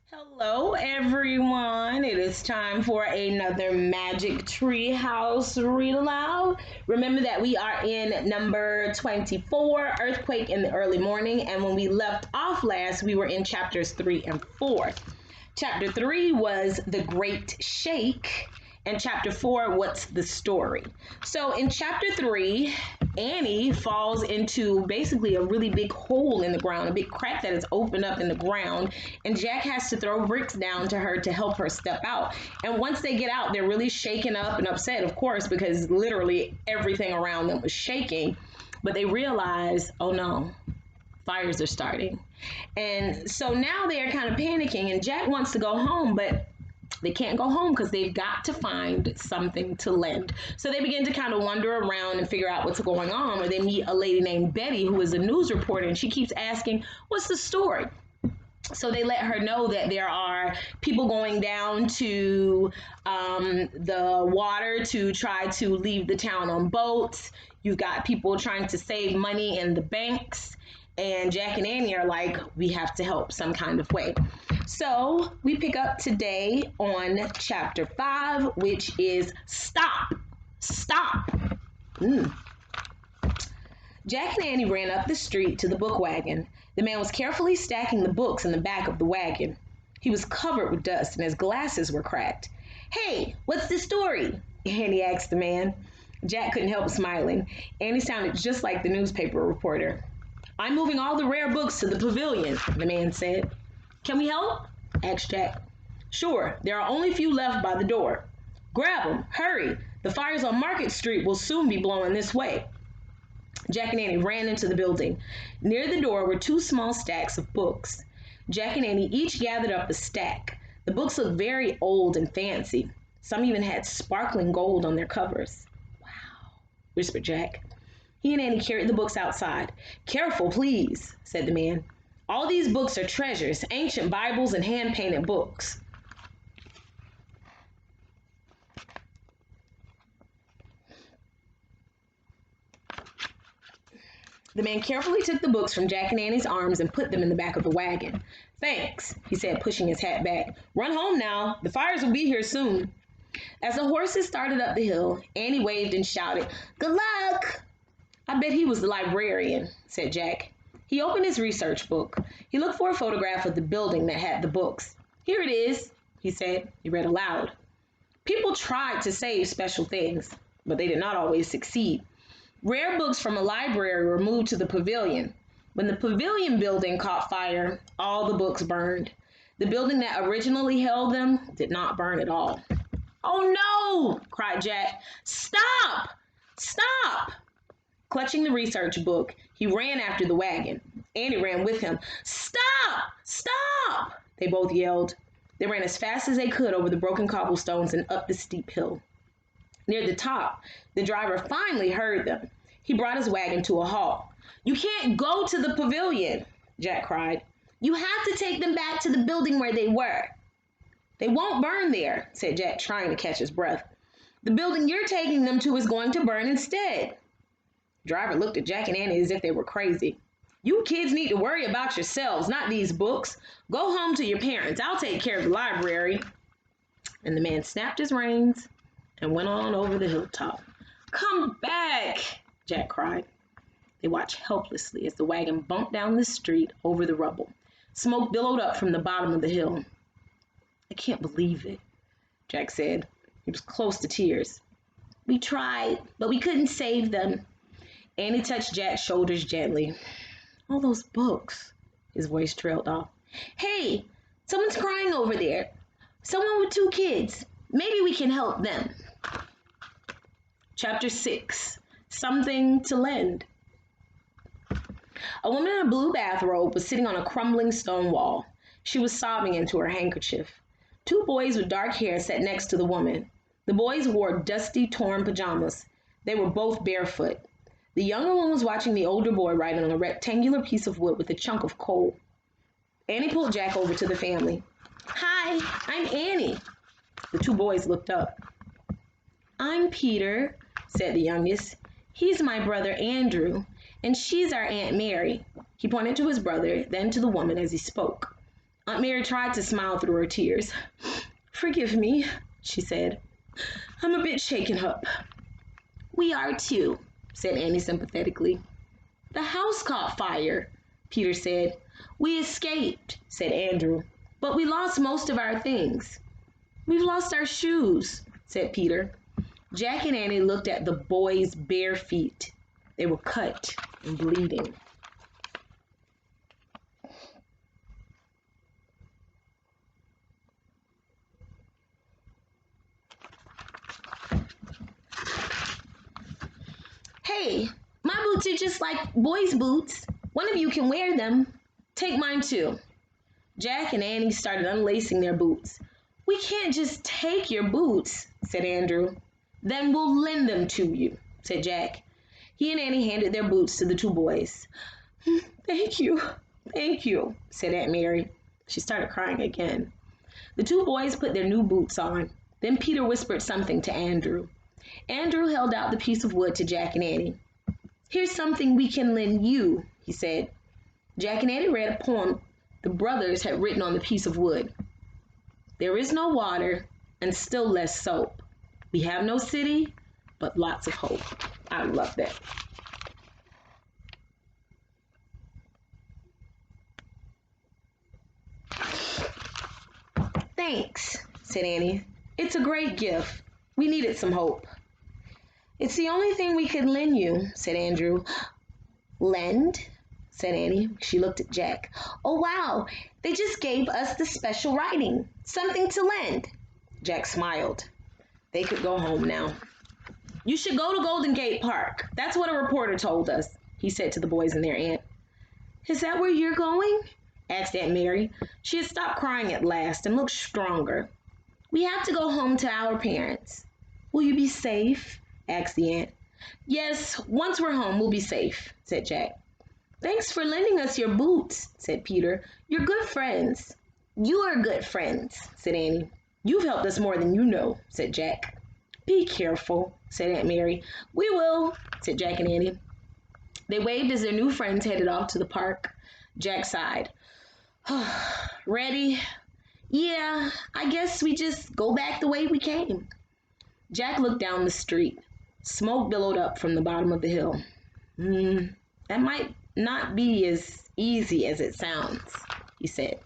Hello, everyone. It is time for another Magic Tree House read aloud. Remember that we are in number 24, Earthquake in the Early Morning. And when we left off last, we were in chapters 3 and 4. Chapter 3 was The Great Shake, and chapter 4, What's the Story? So in chapter 3, Annie falls into basically a really big hole in the ground, a big crack that is opened up in the ground, and Jack has to throw bricks down to her to help her step out. And once they get out, they're really shaken up and upset, of course, because literally everything around them was shaking. But they realize, oh no, fires are starting. And so now they're kind of panicking, and Jack wants to go home, but they can't go home because they've got to find something to lend. So they begin to kind of wander around and figure out what's going on, or they meet a lady named Betty who is a news reporter, and she keeps asking, what's the story? So they let her know that there are people going down to the water to try to leave the town on boats. You've got people trying to save money in the banks. And Jack and Annie are like, we have to help some kind of way. So we pick up today on chapter 5, which is Stop. Stop. Mm. Jack and Annie ran up the street to the book wagon. The man was carefully stacking the books in the back of the wagon. He was covered with dust and his glasses were cracked. Hey, what's the story? Annie asked the man. Jack couldn't help smiling. Annie sounded just like the newspaper reporter. I'm moving all the rare books to the pavilion, the man said. Can we help? Asked Jack. Sure, there are only a few left by the door. Grab them, hurry. The fires on Market Street will soon be blowing this way. Jack and Annie ran into the building. Near the door were two small stacks of books. Jack and Annie each gathered up a stack. The books looked very old and fancy. Some even had sparkling gold on their covers. Wow, whispered Jack. He and Annie carried the books outside. Careful, please, said the man. All these books are treasures, ancient Bibles and hand-painted books. The man carefully took the books from Jack and Annie's arms and put them in the back of the wagon. Thanks, he said, pushing his hat back. Run home now. The fires will be here soon. As the horses started up the hill, Annie waved and shouted, Good luck! I bet he was the librarian, said Jack. He opened his research book. He looked for a photograph of the building that had the books. Here it is, he said. He read aloud. People tried to save special things, but they did not always succeed. Rare books from a library were moved to the pavilion. When the pavilion building caught fire, all the books burned. The building that originally held them did not burn at all. Oh no, cried Jack. Stop! Stop! Clutching the research book, he ran after the wagon. Annie ran with him. Stop! Stop! They both yelled. They ran as fast as they could over the broken cobblestones and up the steep hill. Near the top, the driver finally heard them. He brought his wagon to a halt. You can't go to the pavilion, Jack cried. You have to take them back to the building where they were. They won't burn there, said Jack, trying to catch his breath. The building you're taking them to is going to burn instead. The driver looked at Jack and Annie as if they were crazy. You kids need to worry about yourselves, not these books. Go home to your parents. I'll take care of the library. And the man snapped his reins and went on over the hilltop. Come back, Jack cried. They watched helplessly as the wagon bumped down the street over the rubble. Smoke billowed up from the bottom of the hill. I can't believe it, Jack said. He was close to tears. We tried, but we couldn't save them. Annie touched Jack's shoulders gently. All those books, his voice trailed off. Hey, someone's crying over there. Someone with two kids. Maybe we can help them. Chapter 6, Something to Lend. A woman in a blue bathrobe was sitting on a crumbling stone wall. She was sobbing into her handkerchief. Two boys with dark hair sat next to the woman. The boys wore dusty, torn pajamas. They were both barefoot. The younger one was watching the older boy write on a rectangular piece of wood with a chunk of coal. Annie pulled Jack over to the family. Hi, I'm Annie. The two boys looked up. I'm Peter, said the youngest. He's my brother Andrew, and she's our Aunt Mary. He pointed to his brother, then to the woman as he spoke. Aunt Mary tried to smile through her tears. "Forgive me," she said. "I'm a bit shaken up." "We are too," said Annie sympathetically. "The house caught fire," Peter said. "We escaped," said Andrew, "but we lost most of our things." "We've lost our shoes," said Peter. Jack and Annie looked at the boys' bare feet. They were cut and bleeding. "Hey, my boots are just like boys' boots. One of you can wear them. Take mine too." Jack and Annie started unlacing their boots. "We can't just take your boots," said Andrew. "Then we'll lend them to you," said Jack. He and Annie handed their boots to the two boys. Thank you," said Aunt Mary. She started crying again. The two boys put their new boots on. Then Peter whispered something to Andrew. Andrew held out the piece of wood to Jack and Annie. "Here's something we can lend you," he said. Jack and Annie read a poem the brothers had written on the piece of wood. "There is no water and still less soap. We have no city, but lots of hope." I love that. "Thanks," said Annie. "It's a great gift. We needed some hope." "It's the only thing we could lend you," said Andrew. "Lend?" said Annie. She looked at Jack. "Oh, wow. They just gave us the special writing. Something to lend." Jack smiled. They could go home now. "You should go to Golden Gate Park. That's what a reporter told us," he said to the boys and their aunt. "Is that where you're going?" asked Aunt Mary. She had stopped crying at last and looked stronger. "We have to go home to our parents." "Will you be safe?" asked the aunt. "Yes, once we're home, we'll be safe," said Jack. "Thanks for lending us your boots," said Peter. "You're good friends." "You're good friends," said Annie. "You've helped us more than you know," said Jack. "Be careful," said Aunt Mary. "We will," said Jack and Annie. They waved as their new friends headed off to the park. Jack sighed. "Ready? Yeah, I guess we just go back the way we came." Jack looked down the street. Smoke billowed up from the bottom of the hill. That might not be as easy as it sounds," he said.